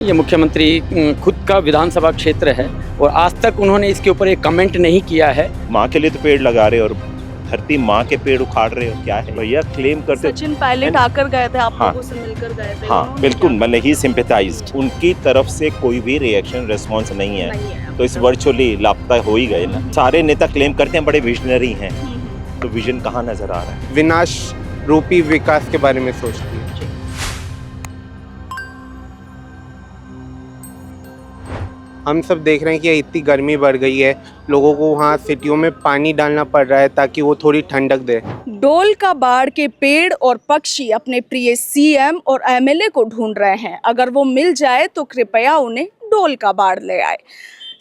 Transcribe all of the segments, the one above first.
ये मुख्यमंत्री खुद का विधानसभा क्षेत्र है और आज तक उन्होंने इसके ऊपर एक कमेंट नहीं किया है। माँ के लिए तो पेड़ लगा रहे और धरती माँ के पेड़ उखाड़ रहे हो, क्या है भैया? क्लेम करते सचिन पायलट आकर गए थे, आप लोगों से मिलकर गए थे। हाँ बिल्कुल, मतलब ही सिंपैथाइज्ड। उनकी तरफ से कोई भी रिएक्शन रिस्पॉन्स नहीं है, तो इस वर्चुअली लापता हो ही गए ना। सारे नेता क्लेम करते हैं बड़े विजनरी हैं, तो विजन कहाँ नजर आ रहा है? विनाश रूपी विकास के बारे में सोचती है। हम सब देख रहे हैं कि इतनी गर्मी बढ़ गई है, लोगों को वहाँ सिटियों में पानी डालना पड़ रहा है ताकि वो थोड़ी ठंडक दे। डोल का बाड़ के पेड़ और पक्षी अपने प्रिय सीएम और एमएलए को ढूंढ रहे हैं। अगर वो मिल जाए तो कृपया उन्हें डोल का बाड़ ले आए।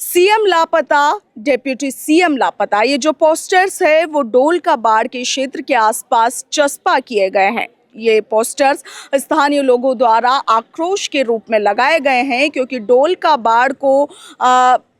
सीएम लापता, डेप्यूटी सीएम लापता, ये जो पोस्टर्स है वो डोल का बाड़ के क्षेत्र के आसपास चस्पा किए गए हैं। ये पोस्टर्स स्थानीय लोगों द्वारा आक्रोश के रूप में लगाए गए हैं, क्योंकि डोल का बाढ़ को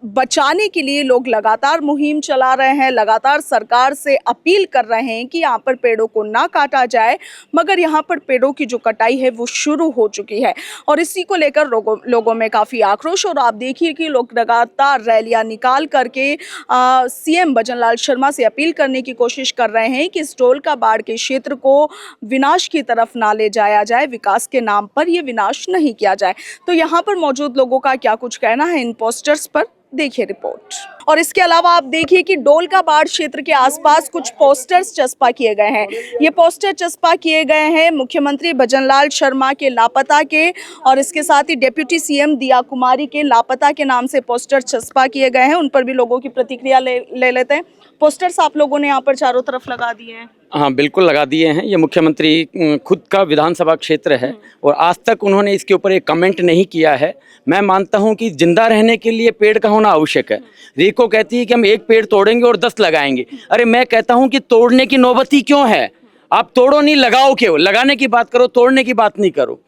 बचाने के लिए लोग लगातार मुहिम चला रहे हैं, लगातार सरकार से अपील कर रहे हैं कि यहाँ पर पेड़ों को ना काटा जाए, मगर यहाँ पर पेड़ों की जो कटाई है वो शुरू हो चुकी है और इसी को लेकर लोगों में काफ़ी आक्रोश। और आप देखिए कि लोग लगातार रैलियाँ निकाल करके सीएम भजनलाल शर्मा से अपील करने की कोशिश कर रहे हैं कि इस डोल का बाढ़ के क्षेत्र को विनाश की तरफ ना ले जाया जाए, विकास के नाम पर ये विनाश नहीं किया जाए। तो यहाँ पर मौजूद लोगों का क्या कुछ कहना है इन पोस्टर्स पर, देखिए रिपोर्ट। और इसके अलावा आप देखिए कि डोल का बाढ़ क्षेत्र के आसपास कुछ पोस्टर्स चस्पा किए गए हैं। ये पोस्टर चस्पा किए गए हैं मुख्यमंत्री भजनलाल शर्मा के लापता के, और इसके साथ ही डेप्यूटी सीएम दिया कुमारी के लापता के नाम से पोस्टर चस्पा किए गए हैं। उन पर भी लोगों की प्रतिक्रिया ले लेते हैं। पोस्टर्स आप लोगों ने यहाँ पर चारों तरफ लगा दिए हैं। हाँ बिल्कुल लगा दिए हैं। ये मुख्यमंत्री खुद का विधानसभा क्षेत्र है और आज तक उन्होंने इसके ऊपर एक कमेंट नहीं किया है। मैं मानता हूं कि जिंदा रहने के लिए पेड़ का होना आवश्यक है। रीको कहती है कि हम एक पेड़ तोड़ेंगे और 10 लगाएंगे। अरे मैं कहता हूं कि तोड़ने की नौबत ही क्यों है? आप तोड़ो नहीं, लगाओ क्यों? लगाने की बात करो, तोड़ने की बात नहीं करो।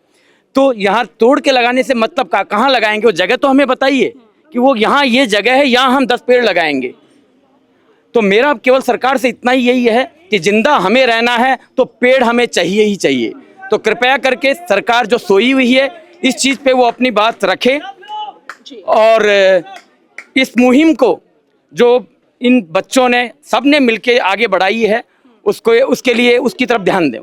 तो यहाँ तोड़ के लगाने से मतलब कहाँ लगाएंगे? वो जगह तो हमें बताइए कि वो यहाँ ये जगह है, यहाँ हम 10 पेड़ लगाएंगे। तो मेरा केवल सरकार से इतना ही यही है कि जिंदा हमें रहना है तो पेड़ हमें चाहिए ही चाहिए। तो कृपया करके सरकार जो सोई हुई है इस चीज़ पे वो अपनी बात रखे और इस मुहिम को जो इन बच्चों ने सबने मिलके आगे बढ़ाई है उसके लिए उसकी तरफ ध्यान दें।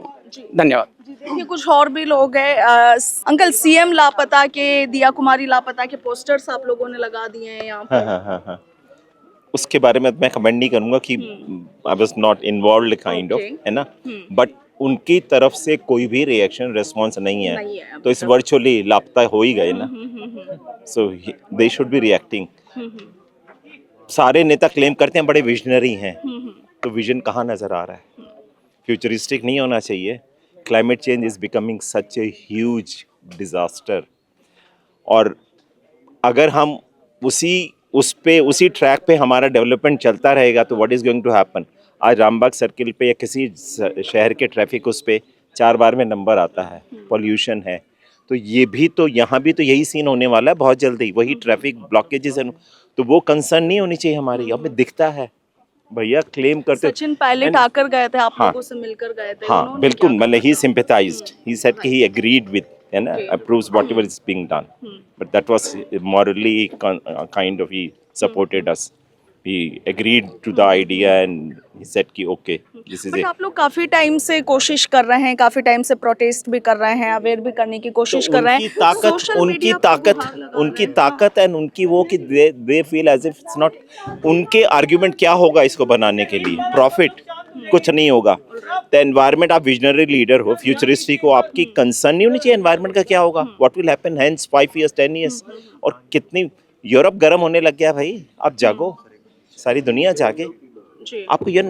धन्यवाद। देखिए कुछ और भी लोग हैं। अंकल, सीएम लापता के, दिया कुमारी लापता के पोस्टर्स आप लोगों ने लगा दिए हैं यहाँ पर। हाँ। उसके बारे में मैं कमेंट नहीं करूंगा कि I was not involved kind of, है ना, बट उनकी तरफ से कोई भी रिएक्शन रिस्पॉन्स नहीं है, तो इस वर्चुअली लापता हो ही गए ना। सो दे शुड बी रिएक्टिंग। सारे नेता क्लेम करते हैं बड़े विजनरी हैं, तो विजन कहाँ नजर आ रहा है? फ्यूचरिस्टिक नहीं होना चाहिए। Climate change is becoming such a huge disaster, और अगर हम उसी ट्रैक पे हमारा डेवलपमेंट चलता रहेगा तो what is going to happen? आज रामबाग सर्किल पे या किसी शहर के ट्रैफिक उस पे 4 बार में नंबर आता है, पॉल्यूशन है, तो ये भी तो यहाँ भी तो यही सीन होने वाला है बहुत जल्दी, वही ट्रैफिक ब्लॉकेजेस है। तो वो कंसर्न नहीं होनी चाहिए हमारी। हमें दिखता है भैया, क्लेम करते। सचिन पायलट आकर गए थे, आप लोगों से मिलकर गए थे। हाँ बिल्कुल, मतलब ही सिंपैथाइज्ड, ही सेड कि ही एग्रीड विद, है ना, approves whatever is being done, but that was morally kind of, he supported us, he agreed to the idea and he said कि okay this is but it। आप लोग काफी time से कोशिश कर रहे हैं, काफी टाइम से प्रोटेस्ट भी कर रहे हैं, अवेयर भी करने की कोशिश कर रहे हैं। उनकी ताकत एंड उनकी वो कि they feel as if it's not, उनके आर्ग्यूमेंट क्या होगा इसको बनाने के लिए? प्रॉफिट कुछ नहीं होगा। तो एनवायरनमेंट, आप विजनरी लीडर हो, फ्यूचरिस्टिक हो, आपकी कंसर्न नहीं होनी चाहिए एनवायरनमेंट का क्या होगा, what will happen hence 5 years 10 years। और कितनी यूरोप गर्म होने लग गया भाई, आप जागो, सारी दुनिया जागे। आपको ये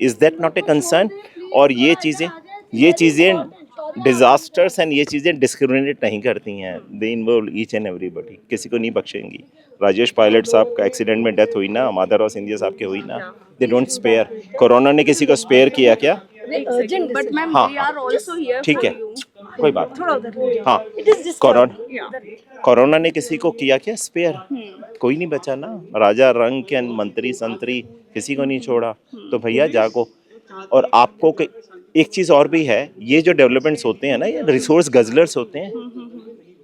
is that not a concern? और ये चीज़ें डिजास्टर्स एंड ये चीज़ें डिस्क्रिमिनेट नहीं करती हैं, they involve each and everybody, किसी को नहीं बख्शेंगी। राजेश पायलट साहब का एक्सीडेंट में डेथ हुई ना, माधवराव सिंधिया साहब की हुई ना, दे डोंट स्पेयर। कोरोना ने किसी को स्पेयर किया क्या? हाँ ठीक है, कोई बात नहीं। हाँ, कोरोना ने किसी को किया क्या स्पेयर? कोई नहीं बचा ना। राजा रंग के मंत्री संतरी किसी को नहीं छोड़ा। तो भैया जागो। और आपको एक चीज़ और भी है, ये जो डेवलपमेंट्स होते हैं ना, ये रिसोर्स गजलर्स होते हैं।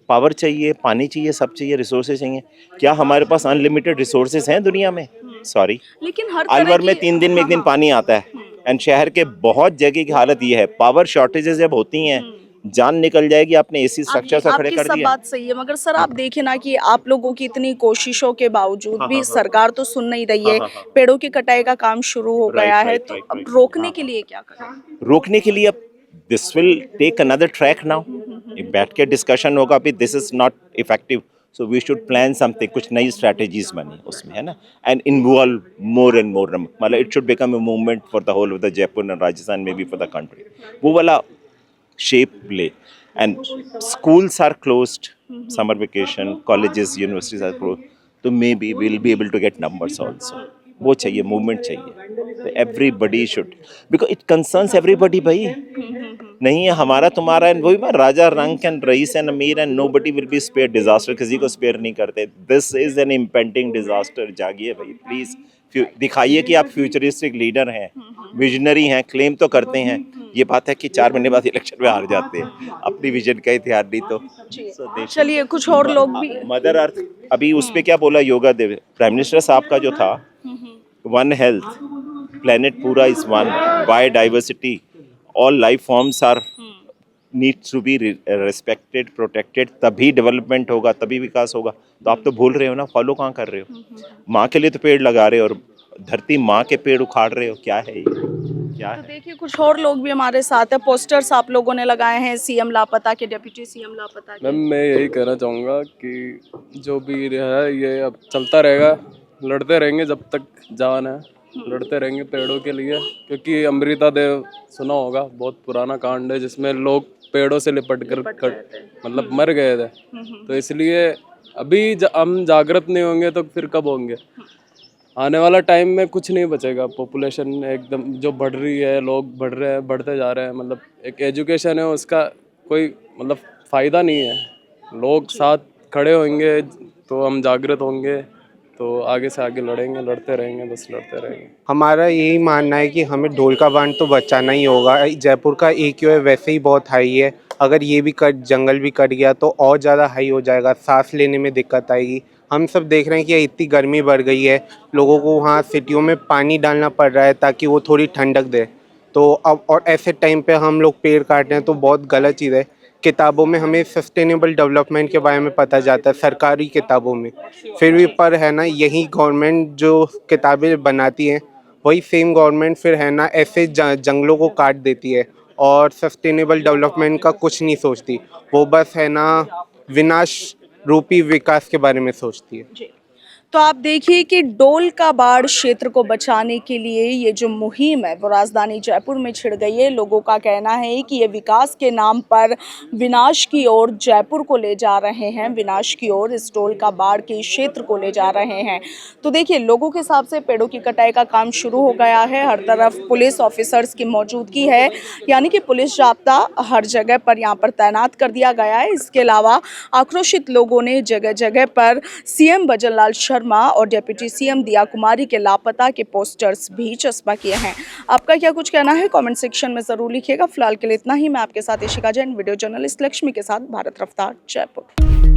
पावर चाहिए, पानी चाहिए, सब चाहिए, रिसोर्सेज चाहिए। क्या हमारे पास अनलिमिटेड रिसोर्सेज हैं दुनिया में? सॉरी, लेकिन हर तरह अलवर में की 3 दिन में 1 दिन पानी आता है। एंड शहर के बहुत जगह की हालत ये है, पावर शॉर्टेजेस जब होती हैं, जान निकल जाएगी। आपने एसी स्ट्रक्चर से खड़े आपकी कर सब दिया। बात सही है, मगर सर आप देखें ना कि आप लोगों की इतनी कोशिशों के बावजूद भी सरकार तो सुन नहीं रही है। पेड़ों की कटाई का काम शुरू हो गया है, तो अब रोकने के लिए क्या करें? रोकने के लिए अब this will take another track now. बैठ के डिस्कशन होगा, भी this is not effective, so we should plan something, कुछ नई स्ट्रैटेजीज बनी उसमें, है ना, and involve more and more, मतलब it should become a movement for the whole of the Jaipur and Rajasthan, maybe for the country, वो वाला shape ले। And schools are closed, summer vacation, colleges, universities are closed, तो maybe we'll be able to get numbers also। वो चाहिए, movement चाहिए, तो everybody should, because it concerns everybody भाई। नहीं है हमारा तुम्हारा, एंड वही राजा रंक एंड रईस एंड अमीर and nobody will be spare. Disaster किसी को स्पेयर नहीं करते। This is an impending disaster. जागिए भाई प्लीज, दिखाइए कि आप फ्यूचरिस्टिक लीडर हैं, विजनरी हैं, क्लेम तो करते हैं। ये बात है कि 4 महीने बाद इलेक्शन में हार जाते हैं, अपनी विजन का इतिहास नहीं तो। चलिए कुछ और लोग भी। मदर अर्थ, अभी उस पे क्या बोला योगा देव प्राइम मिनिस्टर साहब का जो था, वन हेल्थ, प्लेनेट पूरा is one, biodiversity, all life forms are needs to be respected, protected, तभी डेवलपमेंट होगा, तभी विकास होगा। तो आप तो भूल रहे हो ना, फॉलो कहाँ कर रहे हो? माँ के लिए तो पेड़ लगा रहे हो और धरती माँ के पेड़ उखाड़ रहे हो। क्या है ये, क्या तो है? देखिए कुछ और लोग भी हमारे साथ है। पोस्टर्स आप लोगों ने लगाए हैं सीएम लापता के, डिप्टी सीएम लापता के। मैम मैं यही कहना चाहूँगा कि जो भी है ये अब चलता रहेगा, लड़ते रहेंगे जब तक जान है, लड़ते रहेंगे पेड़ों के लिए। क्योंकि अमृता देव सुना होगा, बहुत पुराना कांड है जिसमें लोग पेड़ों से लिपट कर मतलब मर गए थे। तो इसलिए अभी हम जागृत नहीं होंगे तो फिर कब होंगे? आने वाला टाइम में कुछ नहीं बचेगा। पॉपुलेशन एकदम जो बढ़ रही है, लोग बढ़ रहे हैं, बढ़ते जा रहे हैं, मतलब एक एजुकेशन है उसका कोई मतलब फ़ायदा नहीं है। लोग साथ खड़े होंगे तो हम जागृत होंगे, तो आगे से आगे लड़ेंगे, लड़ते रहेंगे, बस लड़ते रहेंगे। हमारा यही मानना है कि हमें ढोल का बांध तो बचाना ही होगा। जयपुर का AQI वैसे ही बहुत हाई है, अगर ये भी जंगल भी कट गया तो और ज़्यादा हाई हो जाएगा, सांस लेने में दिक्कत आएगी। हम सब देख रहे हैं कि इतनी गर्मी बढ़ गई है, लोगों को वहाँ सिटियों में पानी डालना पड़ रहा है ताकि वो थोड़ी ठंडक दे। तो अब और ऐसे टाइम पे हम लोग पेड़ काट रहे हैं तो बहुत गलत चीज़ है। किताबों में हमें सस्टेनेबल डेवलपमेंट के बारे में पता जाता है, सरकारी किताबों में, फिर भी पर है ना यही गवर्नमेंट जो किताबें बनाती हैं वही सेम गवर्नमेंट फिर है ना ऐसे जंगलों को काट देती है और सस्टेनेबल डेवलपमेंट का कुछ नहीं सोचती। वो बस है ना विनाश रूपी विकास के बारे में सोचती है। तो आप देखिए कि डोल का बाढ़ क्षेत्र को बचाने के लिए ये जो मुहिम है वो राजधानी जयपुर में छिड़ गई है। लोगों का कहना है कि ये विकास के नाम पर विनाश की ओर जयपुर को ले जा रहे हैं, विनाश की ओर इस डोल का बाढ़ के क्षेत्र को ले जा रहे हैं। तो देखिए लोगों के हिसाब से पेड़ों की कटाई का काम शुरू हो गया है। हर तरफ पुलिस ऑफिसर्स की मौजूदगी है, यानी कि पुलिस जाब्ता हर जगह पर यहाँ पर तैनात कर दिया गया है। इसके अलावा आक्रोशित लोगों ने जगह जगह पर सीएम भजनलाल शर्मा और डिप्टी सीएम दिया कुमारी के लापता के पोस्टर्स भी चस्पा किए हैं। आपका क्या कुछ कहना है कमेंट सेक्शन में जरूर लिखिएगा। फिलहाल के लिए इतना ही। मैं आपके साथ इशिका जैन, वीडियो जर्नलिस्ट लक्ष्मी के साथ, भारत रफ्तार, जयपुर।